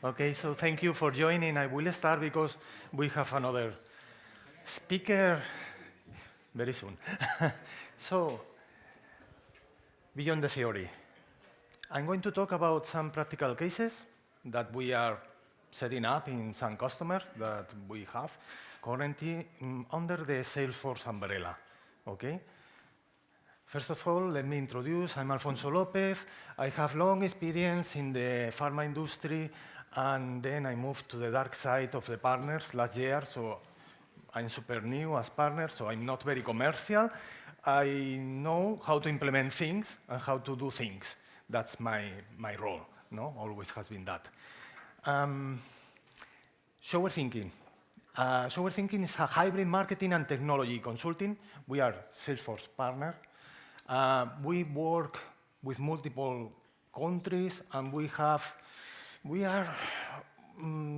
Okay, so thank you for joining. I will start because we have another speaker very soon. So, beyond the theory, I'm going to talk about some practical cases that we are setting up in some customers that we have currently under the Salesforce umbrella. Okay? First of all, let me introduce. I'm Alfonso López. I have long experience in the pharma industry, and then I moved to the dark side of the partners last year, so I'm super new as partner, so I'm not very commercial. I know how to implement things and how to do things. That's my role, no? Always has been that. Showerthinking. Showerthinking is a hybrid marketing and technology consulting. We are Salesforce partner. We work with multiple countries, and we are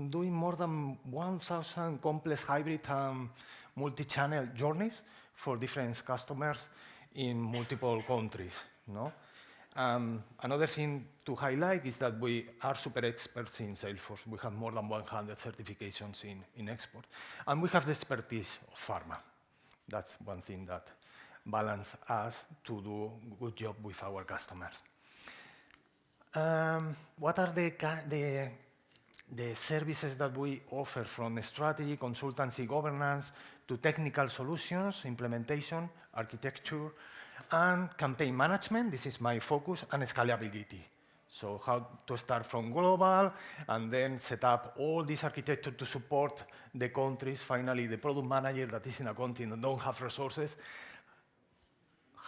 doing more than 1,000 complex hybrid and multi-channel journeys for different customers in multiple countries. No? Another thing to highlight is that we are super experts in Salesforce. We have more than 100 certifications in export. And we have the expertise of pharma. That's one thing that balances us to do a good job with our customers. What are the services that we offer, from strategy, consultancy, governance, to technical solutions, implementation, architecture, and campaign management? This is my focus, and scalability. So how to start from global, and then set up all this architecture to support the countries. Finally, the product manager that is in a country and don't have resources,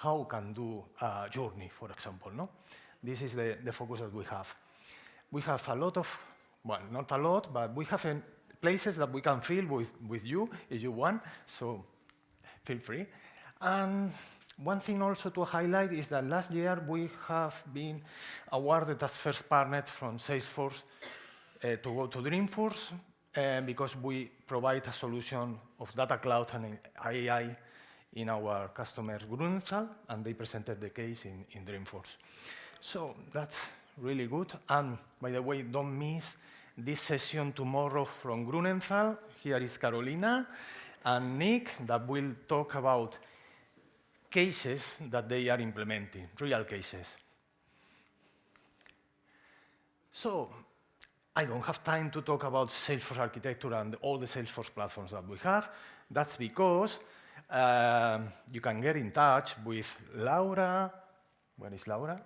how can do a journey, for example, no? This is the focus that we have. We have a lot of, well, not a lot, but we have places that we can fill with you if you want, so feel free. And one thing also to highlight is that last year we have been awarded as first partner from Salesforce to go to Dreamforce because we provide a solution of data cloud and AI in our customer Grunenthal, and they presented the case in Dreamforce. So that's really good. And by the way, don't miss this session tomorrow from Grunenthal. Here is Carolina and Nick that will talk about cases that they are implementing, real cases. So I don't have time to talk about Salesforce architecture and all the Salesforce platforms that we have. That's because you can get in touch with Laura. Where is Laura?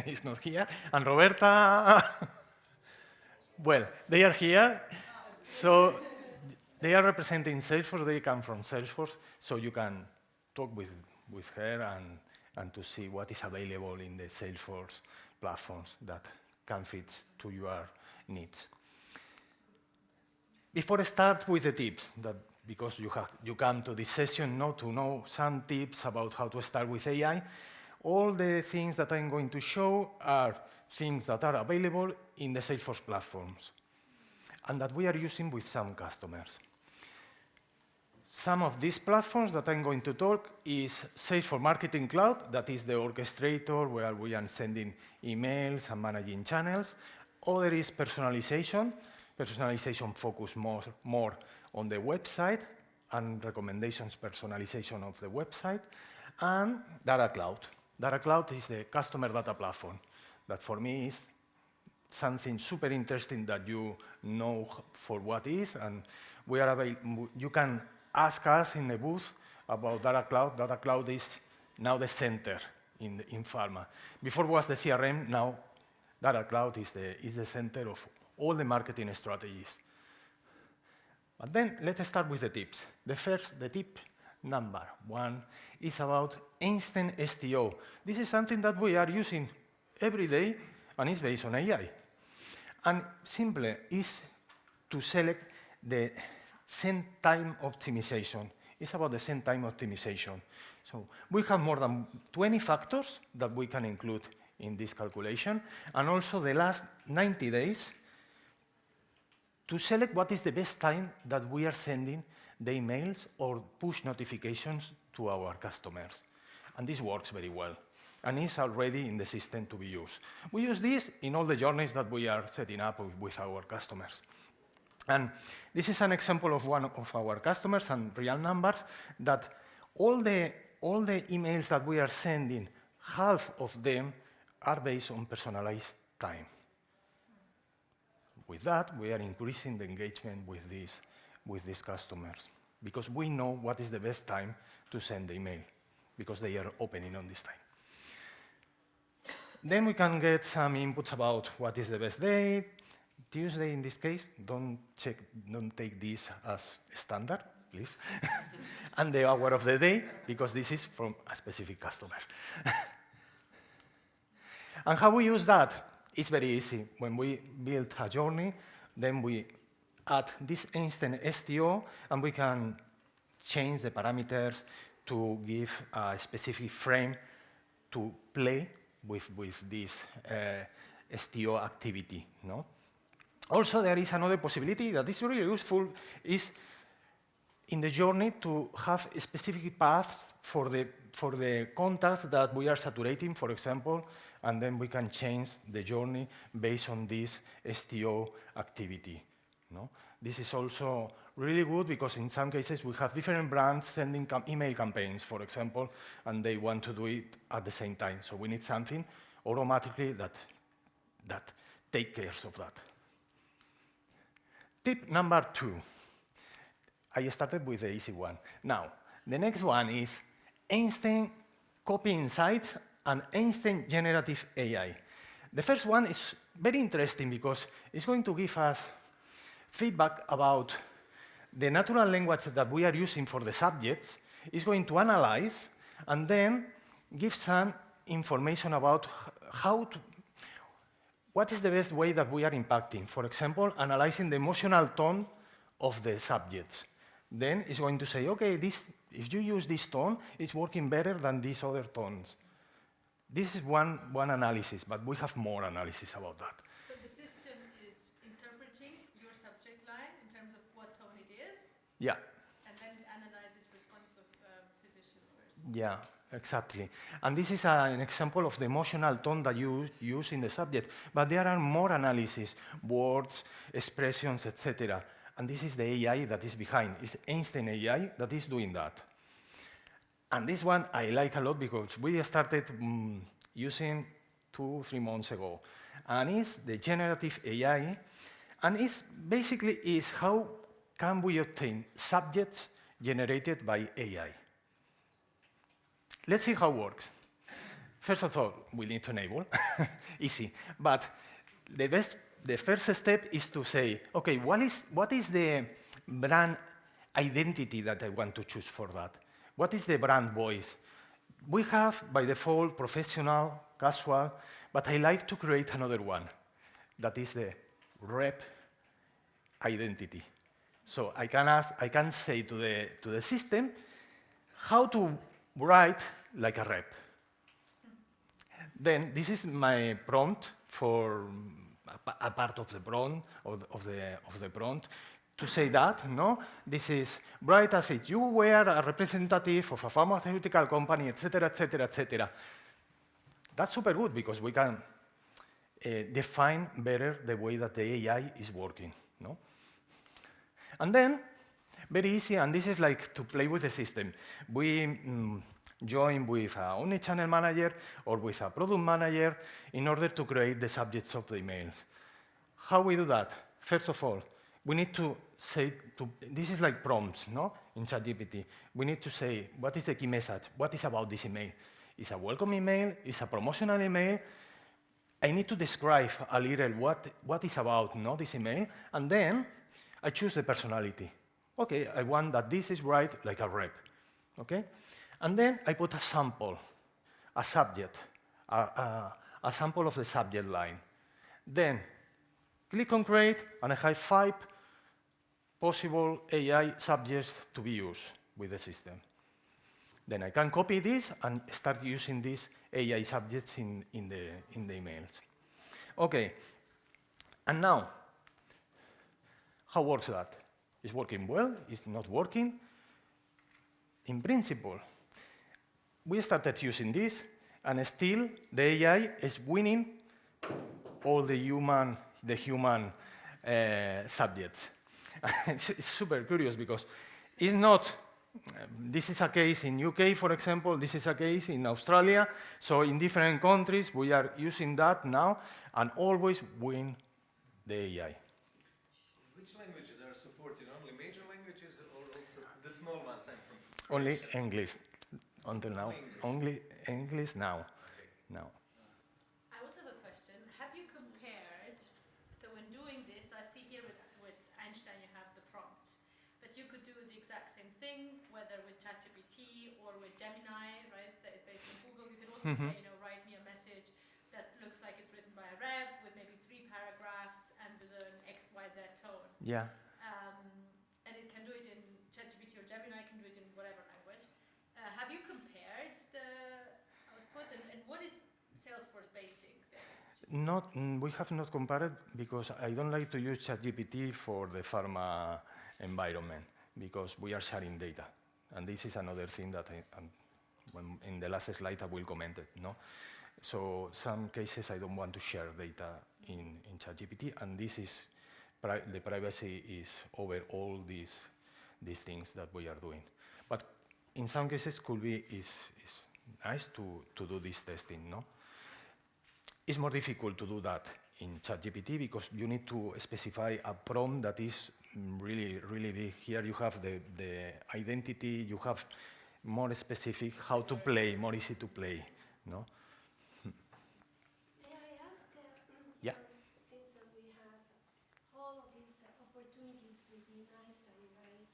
He's not here. And Roberta. Well, they are here. So they are representing Salesforce. They come from Salesforce. So you can talk with her and to see what is available in the Salesforce platforms that can fit to your needs. Before I start with the tips, because you come to this session to know some tips about how to start with AI, all the things that I'm going to show are things that are available in the Salesforce platforms and that we are using with some customers. Some of these platforms that I'm going to talk is Salesforce Marketing Cloud, that is the orchestrator where we are sending emails and managing channels. Other is personalization. Personalization focus more on the website and recommendations personalization of the website. And Data Cloud. Data Cloud is the customer data platform. That for me is something super interesting that you know for what is, and you can ask us in the booth about Data Cloud. Data Cloud is now the center in Pharma. Before was the CRM, now Data Cloud is the center of all the marketing strategies. But then let's start with the tips. The tip number one is about instant STO. This is something that we are using every day, and it's based on AI. And simply is to select the send time optimization. It's about the send time optimization. So we have more than 20 factors that we can include in this calculation, and also the last 90 days to select what is the best time that we are sending the emails or push notifications to our customers. And this works very well. and is already in the system to be used. We use this in all the journeys that we are setting up with our customers. And this is an example of one of our customers and real numbers that all the emails that we are sending, half of them are based on personalized time. With that, we are increasing the engagement with these customers because we know what is the best time to send the email because they are opening on this time. Then we can get some inputs about what is the best day. Tuesday in this case, don't take this as standard, please. And the hour of the day, because this is from a specific customer. And how we use that? It's very easy. When we build a journey, then we add this instant STO, and we can change the parameters to give a specific frame to play with this STO activity. No? Also, there is another possibility that is really useful, is in the journey to have specific paths for the contacts that we are saturating, for example, and then we can change the journey based on this STO activity. No? This is also really good because in some cases we have different brands sending email campaigns, for example, and they want to do it at the same time. So we need something automatically that takes care of that. Tip number 2. I started with the easy one. Now, the next one is instant copy insights and instant generative AI. The first one is very interesting because it's going to give us feedback about the natural language that we are using for the subjects. It's going to analyze and then give some information about what is the best way that we are impacting. For example, analyzing the emotional tone of the subjects. Then it's going to say, okay, if you use this tone, it's working better than these other tones. This is one analysis, but we have more analysis about that. So the system is interpreting your subject line in terms of what tone it is? Yeah. And then analyzes response of physicians versus... Yeah, exactly. And this is an example of the emotional tone that you use in the subject. But there are more analysis, words, expressions, etc. And this is the AI that is behind. It's instant AI that is doing that. And this one I like a lot because we started using 2-3 months ago. And it's the generative AI. And it's basically is how can we obtain subjects generated by AI. Let's see how it works. First of all, we need to enable. Easy. But the first step is to say, okay, what is the brand identity that I want to choose for that? What is the brand voice? We have, by default, professional, casual, but I like to create another one. That is the rep identity. So I can say to the system how to write like a rep. Then this is my prompt for a part of the prompt of the prompt to say that. No, this is write as if you were a representative of a pharmaceutical company, etc., etc., etc. That's super good because we can define better the way that the AI is working. No, and then very easy, and this is like to play with the system. We join with an omnichannel manager or with a product manager in order to create the subjects of the emails. How we do that? First of all, we need to say, this is like prompts, no? In ChatGPT. We need to say, what is the key message? What is about this email? Is a welcome email? Is a promotional email? I need to describe a little what is about, no, this email, and then I choose the personality. Okay, I want that this is right like a rep, okay? And then I put a sample, a subject, a sample of the subject line. Then click on create, and I have 5 possible AI subjects to be used with the system. Then I can copy this and start using these AI subjects in the emails. Okay, and now, how works that? Is working well? Is not working? In principle, we started using this. And still, the AI is winning all the human subjects. It's super curious because it's not, this is a case in UK, for example, this is a case in Australia, so in different countries we are using that now and always win the AI. Which languages are supported? Only major languages or also the small ones? I'm from Only French. English until now. Only English now. Okay. Now. I also have a question. Have you compared, so when doing this, I see here with Einstein you have the prompts, but you could do the exact same thing, whether with ChatGPT or with Gemini, right, that is based on Google. You can also say, write me a message that looks like it's written by a rep with maybe 3 paragraphs and with an XYZ tone. Yeah. And it can do it in ChatGPT or Gemini, can do it in whatever language. Have you compared the output and what is Salesforce basing there? We have not compared because I don't like to use ChatGPT for the pharma environment because we are sharing data. And this is another thing that in the last slide I will comment it, no? So some cases I don't want to share data in ChatGPT, and this is, the privacy is over all these things that we are doing. But in some cases could be, is nice to do this testing, no? It's more difficult to do that in ChatGPT because you need to specify a prompt that is really, really big. Here you have the identity, you have more specific how to play, more easy to play, no? May I ask, Yeah. since we have all of these opportunities within Einstein, right?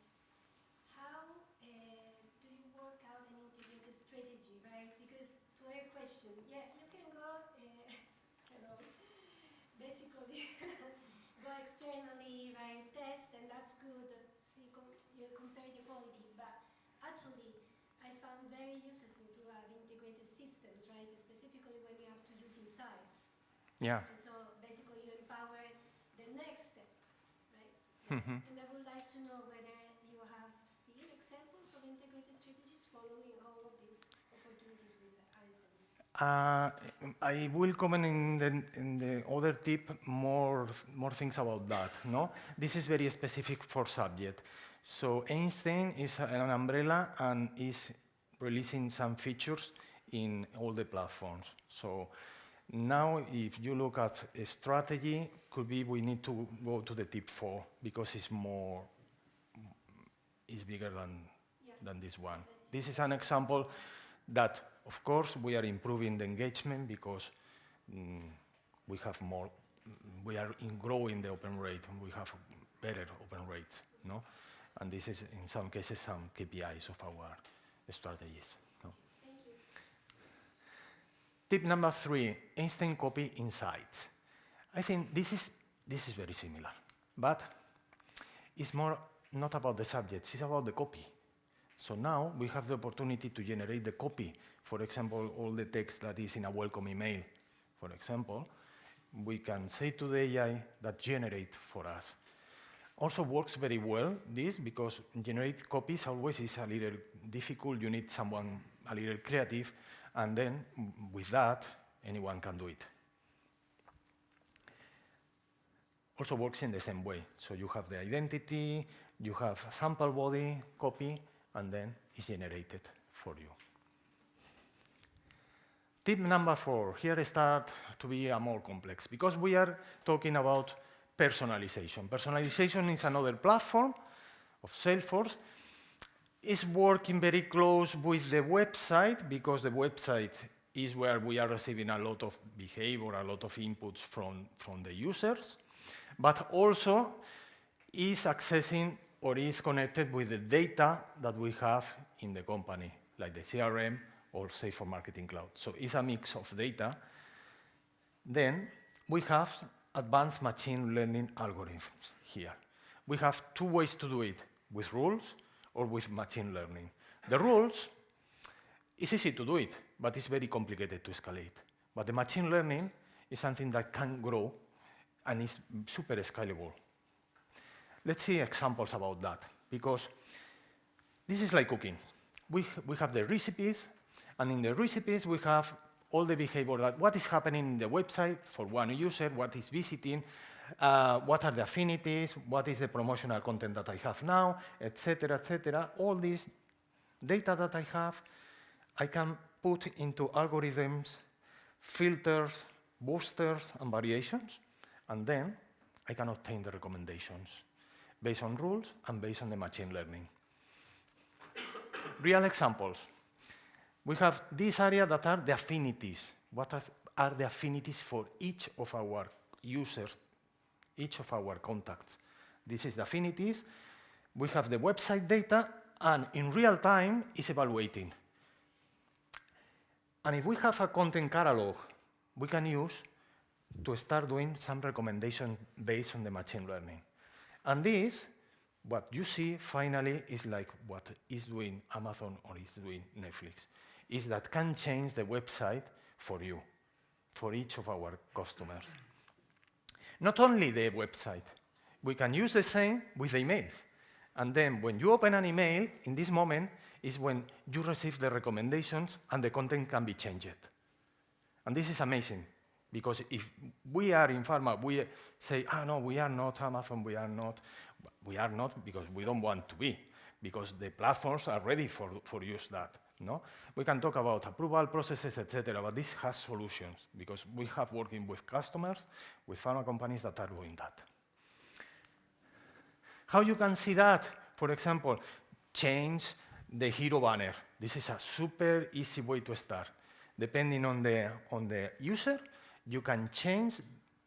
How do you work out an integrated strategy, right? Because to your question, yeah, you can go, basically go externally, right? Test, and that's good. See, you compare the quality, but actually, I found very useful to have integrated systems, right? Specifically when you have to use insights. Yeah. And so basically you empower the next step, right? Mhm. And I would like to know whether you have seen examples of integrated strategies following all of these opportunities with Einstein. I will comment in the other tip more things about that, no? This is very specific for subject. So Einstein is an umbrella and is releasing some features in all the platforms. So now if you look at a strategy, could be we need to go to the tip 4 because it's bigger than this one. This is an example that, of course, we are improving the engagement because we are growing the open rate and we have better open rates, no? And this is, in some cases, some KPIs of our strategies. No? Thank you. Tip number 3, Einstein copy insights. I think this is very similar, but it's more not about the subjects, it's about the copy. So now we have the opportunity to generate the copy. For example, all the text that is in a welcome email, for example, we can say to the AI that generate for us. Also works very well, this, because generate copies always is a little difficult. You need someone a little creative, and then with that, anyone can do it. Also works in the same way. So you have the identity, you have a sample body copy, and then it's generated for you. Tip number 4, here start to be more complex, because we are talking about personalization. Personalization is another platform of Salesforce. It's working very close with the website, because the website is where we are receiving a lot of behavior, a lot of inputs from the users, but also is accessing or is connected with the data that we have in the company, like the CRM or say for Marketing Cloud. So it's a mix of data. Then we have advanced machine learning algorithms here. We have 2 ways to do it, with rules or with machine learning. The rules, it's easy to do it, but it's very complicated to escalate. But the machine learning is something that can grow and is super scalable. Let's see examples about that, because this is like cooking. We have the recipes, and in the recipes we have all the behavior that what is happening in the website for one user, what is visiting, what are the affinities, what is the promotional content that I have now, etc., etc. All this data that I have, I can put into algorithms, filters, boosters, and variations, and then I can obtain the recommendations based on rules and based on the machine learning. Real examples. We have this area that are the affinities. What are the affinities for each of our users, each of our contacts? This is the affinities. We have the website data, and in real time, it's evaluating. And if we have a content catalog, we can use to start doing some recommendations based on the machine learning. And this, what you see finally, is like what is doing Amazon or is doing Netflix, is that can change the website for you, for each of our customers. Not only the website, we can use the same with emails. And then when you open an email, in this moment is when you receive the recommendations and the content can be changed. And this is amazing, because if we are in Pharma, we say, no, we are not Amazon, we are not because we don't want to be, because the platforms are ready for use that. No? We can talk about approval processes, etc., but this has solutions, because we have working with customers, with pharma companies that are doing that. How you can see that? For example, change the hero banner. This is a super easy way to start. Depending on the user, you can change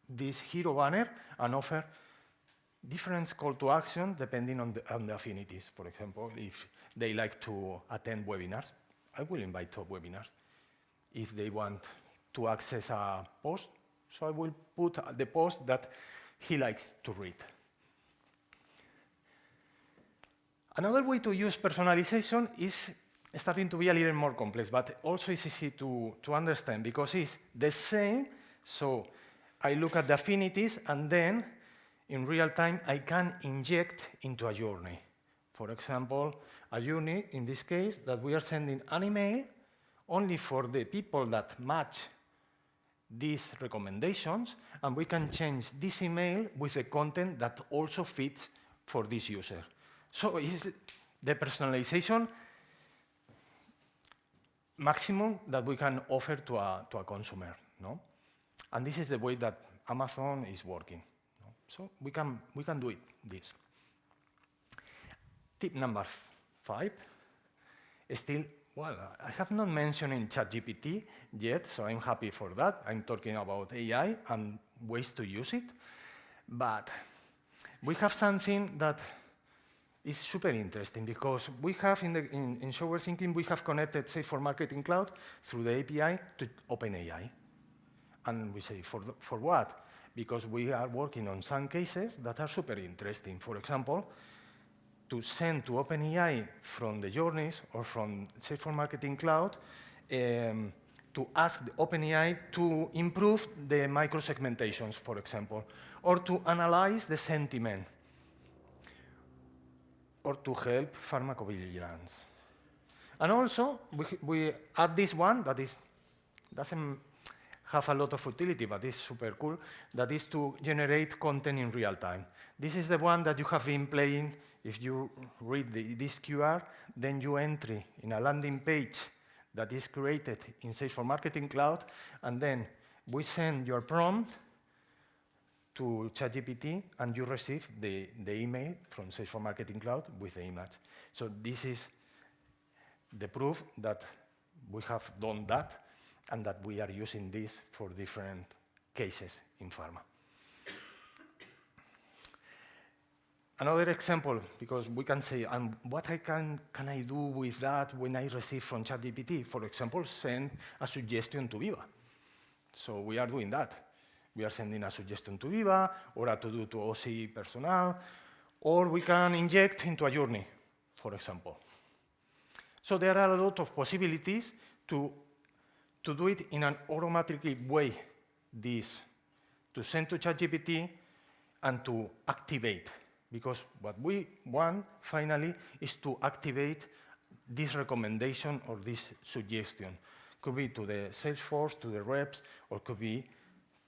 this hero banner and offer different call to action depending on the affinities. For example, if they like to attend webinars, I will invite to webinars. If they want to access a post, so I will put the post that he likes to read. Another way to use personalization is starting to be a little more complex, but also it's easy to understand because it's the same. So I look at the affinities, and then in real time, I can inject into a journey. For example, a journey, in this case, that we are sending an email only for the people that match these recommendations, and we can change this email with the content that also fits for this user. So it's the personalization maximum that we can offer to a consumer, no? And this is the way that Amazon is working. No? So we can do this. Tip number 5. Still, well, I have not mentioned in ChatGPT yet, so I'm happy for that. I'm talking about AI and ways to use it. But we have something that is super interesting, because we have in Showerthinking, we have connected Safe for Marketing Cloud through the API to OpenAI. And we say, for what? Because we are working on some cases that are super interesting. For example, to send to OpenAI from the journeys or from Safe for Marketing Cloud, to ask the OpenAI to improve the microsegmentations, for example, or to analyze the sentiment, or to help pharmacovigilance. And also, we add this one that doesn't have a lot of utility, but is super cool, that is to generate content in real time. This is the one that you have been playing. If you read this QR, then you enter in a landing page that is created in Safe for Marketing Cloud, and then we send your prompt to ChatGPT, and you receive the email from Safe for Marketing Cloud with the image. So this is the proof that we have done that, and that we are using this for different cases in pharma. Another example, because we can say, what can I do with that when I receive from ChatGPT? For example, send a suggestion to Viva. So we are doing that. We are sending a suggestion to Viva, or a to-do to OC personnel, or we can inject into a journey, for example. So there are a lot of possibilities to do it in an automatic way, to send to ChatGPT and to activate. Because what we want, finally, is to activate this recommendation or this suggestion. Could be to the sales force, to the reps, or could be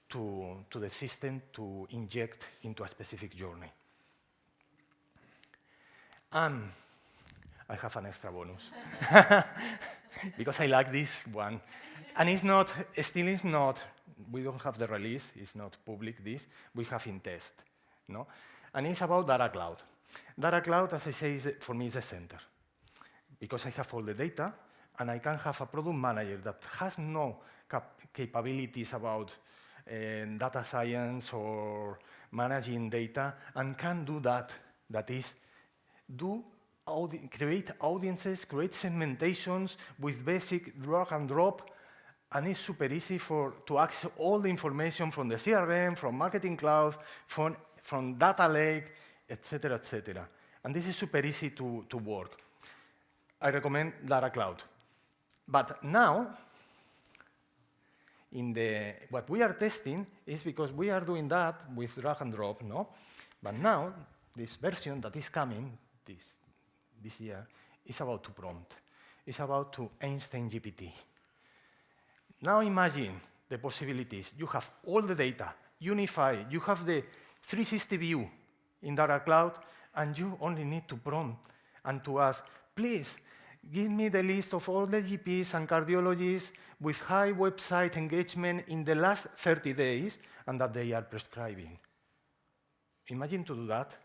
to the system to inject into a specific journey. And I have an extra bonus because I like this one. And it's not, still is not, we don't have the release, it's not public this, we have in test, no? And it's about data cloud. Data cloud, as I say, for me is the center. Because I have all the data, and I can have a product manager that has no capabilities about data science or managing data, and can do that. That is, create audiences, create segmentations with basic drag and drop, and it's super easy to access all the information from the CRM, from Marketing Cloud, from data lake, etc., etc. And this is super easy to work. I recommend Data Cloud. But now, what we are testing is because we are doing that with drag and drop, no? But now, this version that is coming this year is about to prompt. It's about to Einstein GPT. Now imagine the possibilities. You have all the data, unified. You have the 360 view in Data Cloud, and you only need to prompt and to ask, please, give me the list of all the GPs and cardiologists with high website engagement in the last 30 days and that they are prescribing. Imagine to do that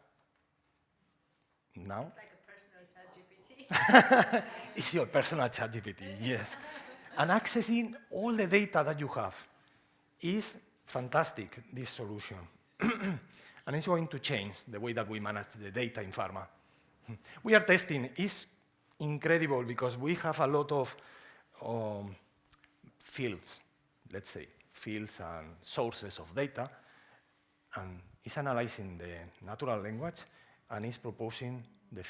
now. It's like a personal ChatGPT. It's your personal ChatGPT, yes. And accessing all the data that you have is fantastic, this solution. And it's going to change the way that we manage the data in pharma. We are testing. It's incredible because we have a lot of fields, let's say, fields and sources of data, and it's analyzing the natural language, and it's proposing the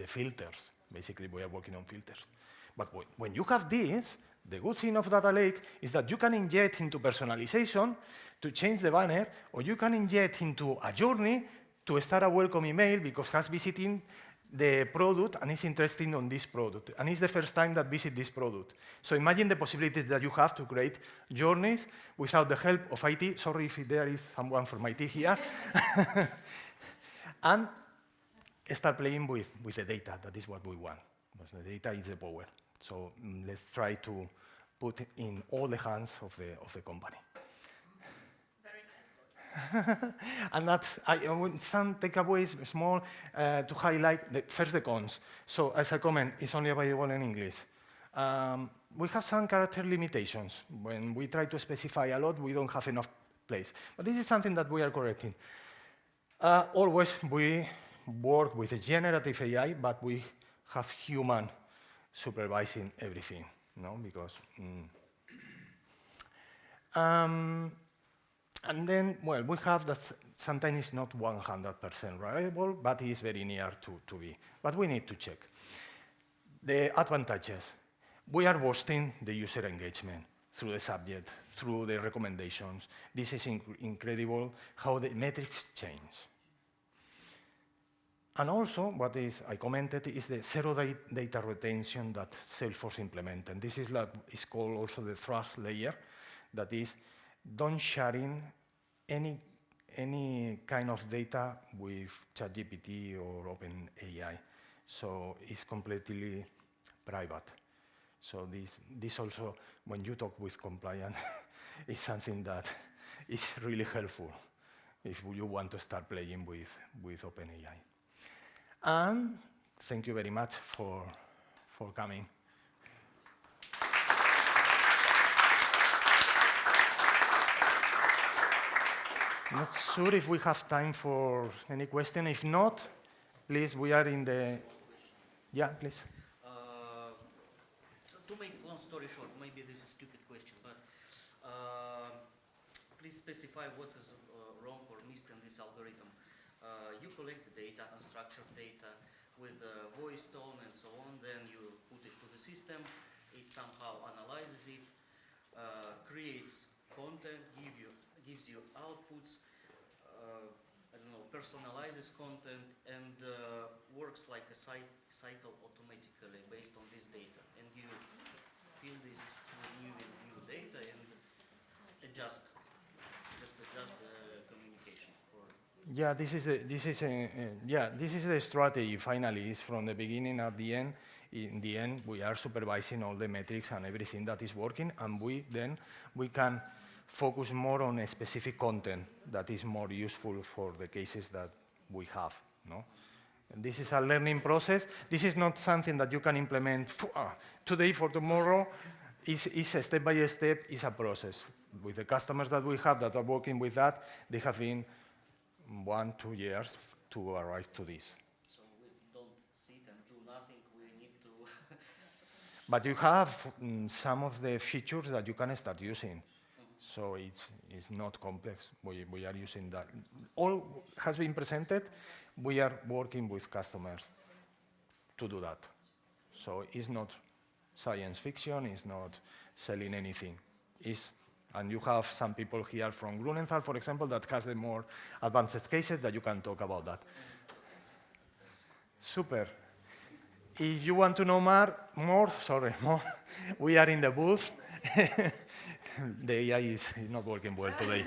filters. Basically, we are working on filters. But when you have this, the good thing of data lake is that you can inject into personalization to change the banner, or you can inject into a journey to start a welcome email because has visiting the product and is interested in this product. And it's the first time that visit this product. So imagine the possibilities that you have to create journeys without the help of IT. Sorry if there is someone from IT here. And start playing with the data. That is what we want. Because the data is the power. So let's try to put it in all the hands of the company. Very nice. And that's some takeaways, small, to highlight first the cons. So as I comment, it's only available in English. We have some character limitations. When we try to specify a lot, we don't have enough place. But this is something that we are correcting. Always we work with a generative AI, but we have human supervising everything, no? Because and then, well, we have that sometimes it's not 100% reliable, but it's very near to be. But we need to check. The advantages. We are boosting the user engagement through the subject, through the recommendations. This is incredible how the metrics change. And also, what is I commented is the zero data retention that Salesforce implemented. This is called also the trust layer. That is, don't sharing any kind of data with ChatGPT or OpenAI. So it's completely private. So this also, when you talk with compliance, is something that is really helpful if you want to start playing with OpenAI. And thank you very much for coming. Not sure if we have time for any question. If not, please, we are in the... Yeah, please. To make long story short, maybe this is a stupid question, but please specify what is wrong or missed in this algorithm. You collect the data, unstructured data, with voice, tone, and so on. Then you put it to the system. It somehow analyzes it, creates content, gives you outputs, I don't know, personalizes content, and works like a cycle automatically based on this data. And you fill this with new data and adjust the communication. Yeah, this is the strategy. Finally, is from the beginning at the end. In the end, we are supervising all the metrics and everything that is working, and we can focus more on a specific content that is more useful for the cases that we have. No, and this is a learning process. This is not something that you can implement today for tomorrow. It's a step by step. It's a process. With the customers that we have that are working with that, they have been 1-2 years to arrive to this. So we don't sit and do nothing. We need to. But you have some of the features that you can start using. So it's not complex. We are using that. All has been presented. We are working with customers to do that. So it's not science fiction. It's not selling anything. And you have some people here from Grunenthal, for example, that has the more advanced cases that you can talk about that. Super. If you want to know more, we are in the booth. The AI is not working well today.